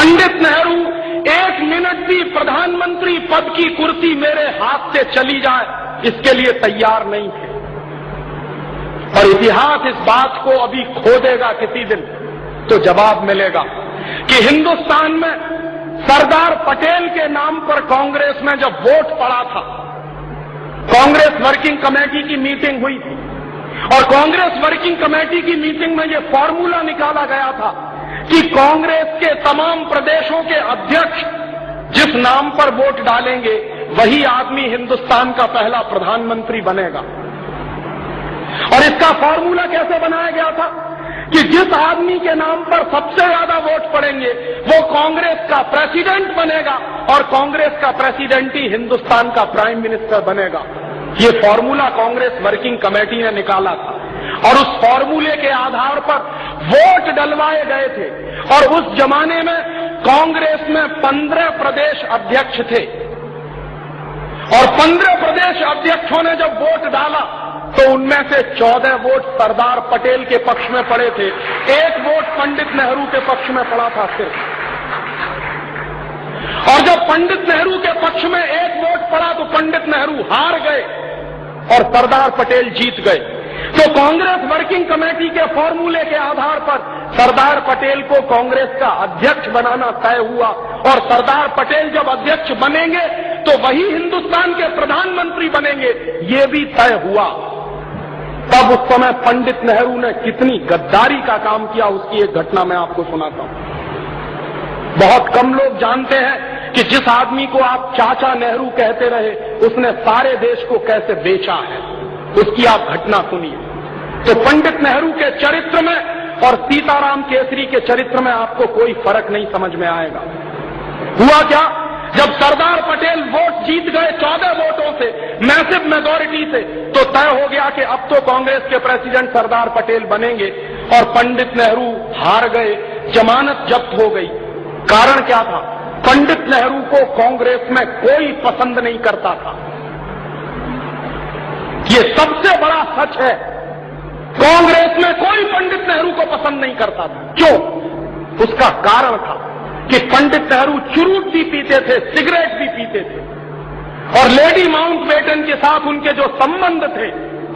पंडित नेहरू एक मिनट भी प्रधानमंत्री पद की कुर्सी मेरे हाथ से चली जाए इसके लिए तैयार नहीं थे। और इतिहास इस बात को अभी खो देगा किसी दिन तो जवाब मिलेगा कि हिंदुस्तान में सरदार पटेल के नाम पर कांग्रेस में जब वोट पड़ा था, कांग्रेस वर्किंग कमेटी की मीटिंग हुई थी और कांग्रेस वर्किंग कमेटी की मीटिंग में यह फॉर्मूला निकाला गया था कि कांग्रेस के तमाम प्रदेशों के अध्यक्ष जिस नाम पर वोट डालेंगे वही आदमी हिंदुस्तान का पहला प्रधानमंत्री बनेगा। और इसका फॉर्मूला कैसे बनाया गया था कि जिस आदमी के नाम पर सबसे ज्यादा वोट पड़ेंगे वो कांग्रेस का प्रेसिडेंट बनेगा और कांग्रेस का प्रेसिडेंट ही हिंदुस्तान का प्राइम मिनिस्टर बनेगा। ये फॉर्मूला कांग्रेस वर्किंग कमेटी ने निकाला था और उस फॉर्मूले के आधार पर वोट डलवाए गए थे। और उस जमाने में कांग्रेस में 15 प्रदेश अध्यक्ष थे और 15 प्रदेश अध्यक्षों ने जब वोट डाला तो उनमें से 14 वोट सरदार पटेल के पक्ष में पड़े थे, एक वोट पंडित नेहरू के पक्ष में पड़ा था सिर्फ। और जब पंडित नेहरू के पक्ष में एक वोट पड़ा तो पंडित नेहरू हार गए और सरदार पटेल जीत गए। तो कांग्रेस वर्किंग कमेटी के फॉर्मूले के आधार पर सरदार पटेल को कांग्रेस का अध्यक्ष बनाना तय हुआ और सरदार पटेल जब अध्यक्ष बनेंगे तो वही हिंदुस्तान के प्रधानमंत्री बनेंगे, ये भी तय हुआ। तब उस समय पंडित नेहरू ने कितनी गद्दारी का काम किया उसकी एक घटना मैं आपको सुनाता हूं। बहुत कम लोग जानते हैं कि जिस आदमी को आप चाचा नेहरू कहते रहे उसने सारे देश को कैसे बेचा है, उसकी आप घटना सुनिए। तो पंडित नेहरू के चरित्र में और सीताराम केसरी के चरित्र में आपको कोई फर्क नहीं समझ में आएगा। हुआ क्या, जब सरदार पटेल वोट जीत गए 14 वोटों से, मैसिव मेजॉरिटी से, तो तय हो गया कि अब तो कांग्रेस के प्रेसिडेंट सरदार पटेल बनेंगे और पंडित नेहरू हार गए, जमानत जब्त हो गई। कारण क्या था, पंडित नेहरू को कांग्रेस में कोई पसंद नहीं करता था। ये सबसे बड़ा सच है, कांग्रेस में कोई पंडित नेहरू को पसंद नहीं करता था। क्यों? उसका कारण था कि पंडित नेहरू चुरूट भी पीते थे, सिगरेट भी पीते थे और लेडी माउंटबेटन के साथ उनके जो संबंध थे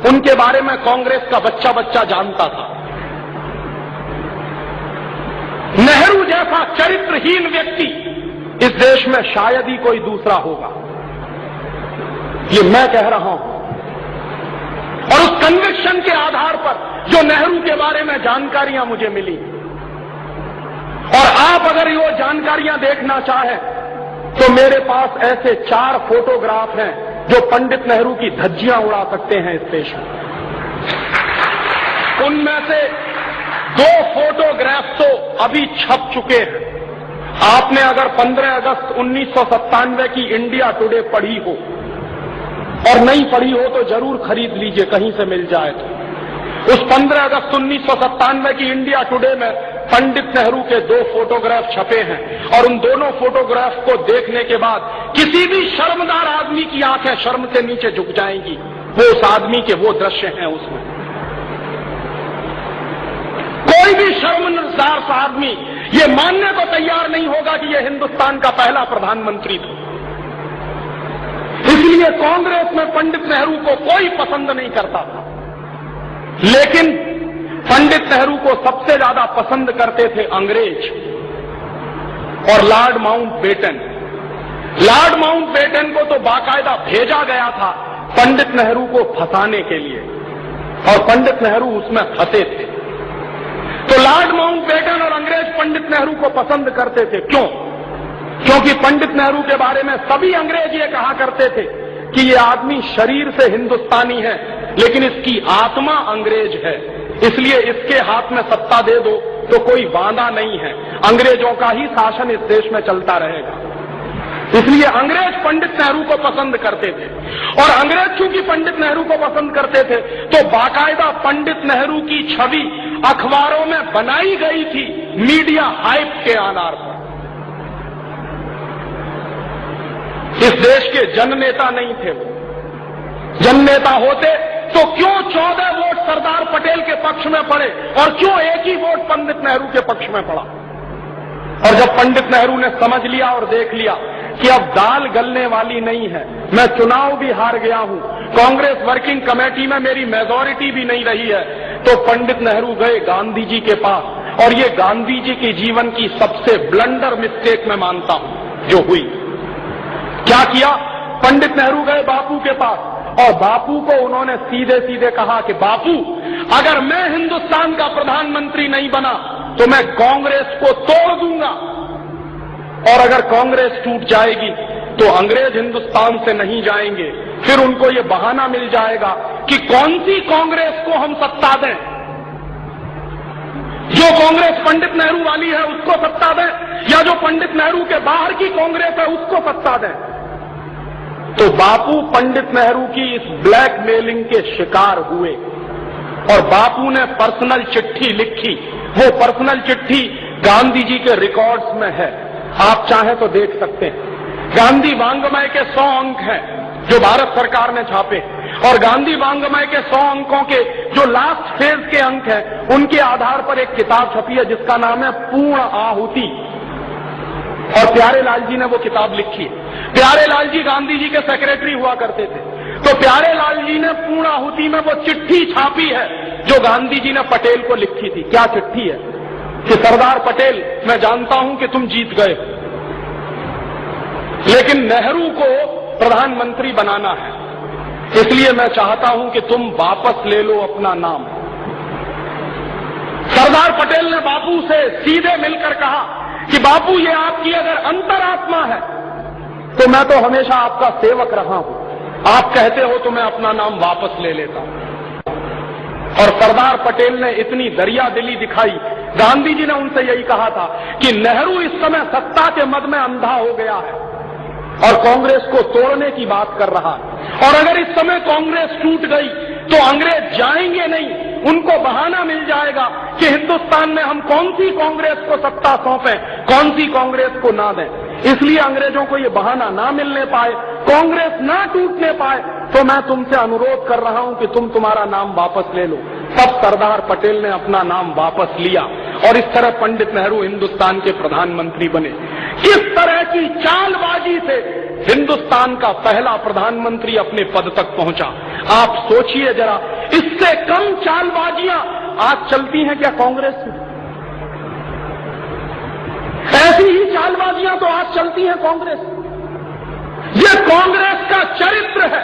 उनके बारे में कांग्रेस का बच्चा बच्चा जानता था। नेहरू जैसा चरित्रहीन व्यक्ति इस देश में शायद ही कोई दूसरा होगा, ये मैं कह रहा हूं। और उस कन्विक्शन के आधार पर जो नेहरू के बारे में जानकारियां मुझे मिली, और आप अगर ये जानकारियां देखना चाहें तो मेरे पास ऐसे 4 फोटोग्राफ हैं जो पंडित नेहरू की धज्जियां उड़ा सकते हैं इस देश में। उनमें से 2 फोटोग्राफ तो अभी छप चुके हैं। आपने अगर 15 अगस्त 1997 की इंडिया टुडे पढ़ी हो और नहीं पढ़ी हो तो जरूर खरीद लीजिए, कहीं से मिल जाए तो। उस 15 अगस्त 1997 की इंडिया टुडे में पंडित नेहरू के 2 फोटोग्राफ छपे हैं और उन दोनों फोटोग्राफ को देखने के बाद किसी भी शर्मदार आदमी की आंखें शर्म से नीचे झुक जाएंगी। वो उस आदमी के वो दृश्य हैं उसमें। कोई भी शर्मसार सा आदमी ये मानने को तैयार नहीं होगा कि ये हिंदुस्तान का पहला प्रधानमंत्री था। इसलिए कांग्रेस में पंडित नेहरू को कोई पसंद नहीं करता था, लेकिन पंडित नेहरू को सबसे ज्यादा पसंद करते थे अंग्रेज और लॉर्ड माउंटबेटन। लॉर्ड माउंटबेटन को तो बाकायदा भेजा गया था पंडित नेहरू को फंसाने के लिए और पंडित नेहरू उसमें फंसे थे। तो लॉर्ड माउंटबेटन और अंग्रेज पंडित नेहरू को पसंद करते थे। क्यों? क्योंकि पंडित नेहरू के बारे में सभी अंग्रेज ये कहा करते थे कि ये आदमी शरीर से हिंदुस्तानी है लेकिन इसकी आत्मा अंग्रेज है, इसलिए इसके हाथ में सत्ता दे दो तो कोई वादा नहीं है, अंग्रेजों का ही शासन इस देश में चलता रहेगा। इसलिए अंग्रेज पंडित नेहरू को पसंद करते थे और अंग्रेज चूंकि पंडित नेहरू को पसंद करते थे तो बाकायदा पंडित नेहरू की छवि अखबारों में बनाई गई थी मीडिया हाइप के आधार पर। इस देश के जननेता नहीं थे वो। जननेता होते तो क्यों 14 वोट सरदार पटेल के पक्ष में पड़े और क्यों एक ही वोट पंडित नेहरू के पक्ष में पड़ा? और जब पंडित नेहरू ने समझ लिया और देख लिया कि अब दाल गलने वाली नहीं है, मैं चुनाव भी हार गया हूं, कांग्रेस वर्किंग कमेटी में मेरी मेजॉरिटी भी नहीं रही है, तो पंडित नेहरू गए गांधी जी के पास। और ये गांधी जी के जीवन की सबसे ब्लंडर मिस्टेक मैं मानता हूं जो हुई। क्या किया? पंडित नेहरू गए बापू के पास और बापू को उन्होंने सीधे सीधे कहा कि बापू, अगर मैं हिंदुस्तान का प्रधानमंत्री नहीं बना तो मैं कांग्रेस को तोड़ दूंगा, और अगर कांग्रेस टूट जाएगी तो अंग्रेज हिंदुस्तान से नहीं जाएंगे। फिर उनको ये बहाना मिल जाएगा कि कौन सी कांग्रेस को हम सत्ता दें, जो कांग्रेस पंडित नेहरू वाली है उसको सत्ता दें, या जो पंडित नेहरू के बाहर की कांग्रेस है उसको सत्ता दें। तो बापू पंडित नेहरू की इस ब्लैकमेलिंग के शिकार हुए और बापू ने पर्सनल चिट्ठी लिखी। वो पर्सनल चिट्ठी गांधी जी के रिकॉर्ड्स में है, आप चाहें तो देख सकते हैं। गांधी वांग्मय के 100 अंक हैं जो भारत सरकार ने छापे, और गांधी वांग्मय के 100 अंकों के जो लास्ट फेज के अंक हैं उनके आधार पर एक किताब छपी है जिसका नाम है पूर्ण आहुति, और प्यारे लाल जी ने वो किताब लिखी है। प्यारे लाल जी गांधी जी के सेक्रेटरी हुआ करते थे, तो प्यारे लाल जी ने पूर्ण आहुति में वो चिट्ठी छापी है जो गांधी जी ने पटेल को लिखी थी। क्या चिट्ठी है कि सरदार पटेल, मैं जानता हूं कि तुम जीत गए, लेकिन नेहरू को प्रधानमंत्री बनाना है, इसलिए मैं चाहता हूं कि तुम वापस ले लो अपना नाम। सरदार पटेल ने बापू से सीधे मिलकर कहा कि बापू, ये आपकी अगर अंतरात्मा है तो मैं तो हमेशा आपका सेवक रहा हूं, आप कहते हो तो मैं अपना नाम वापस ले लेता हूं। और सरदार पटेल ने इतनी दरिया दिली दिखाई, गांधी जी ने उनसे यही कहा था कि नेहरू इस समय सत्ता के मद में अंधा हो गया है और कांग्रेस को तोड़ने की बात कर रहा है, और अगर इस समय कांग्रेस टूट गई तो अंग्रेज जाएंगे नहीं, उनको बहाना मिल जाएगा कि हिंदुस्तान में हम कौन सी कांग्रेस को सत्ता सौंपें, कौन सी कांग्रेस को ना दें। इसलिए अंग्रेजों को ये बहाना ना मिलने पाए, कांग्रेस ना टूटने पाए, तो मैं तुमसे अनुरोध कर रहा हूं कि तुम तुम्हारा नाम वापस ले लो। तब सरदार पटेल ने अपना नाम वापस लिया और इस तरह पंडित नेहरू हिंदुस्तान के प्रधानमंत्री बने। किस तरह की चालबाजी से हिंदुस्तान का पहला प्रधानमंत्री अपने पद तक पहुंचा, आप सोचिए जरा। इससे कम चालबाजियां आज चलती हैं क्या कांग्रेस में? ऐसी ही चालबाजियां तो आज चलती हैं कांग्रेस। ये कांग्रेस का चरित्र है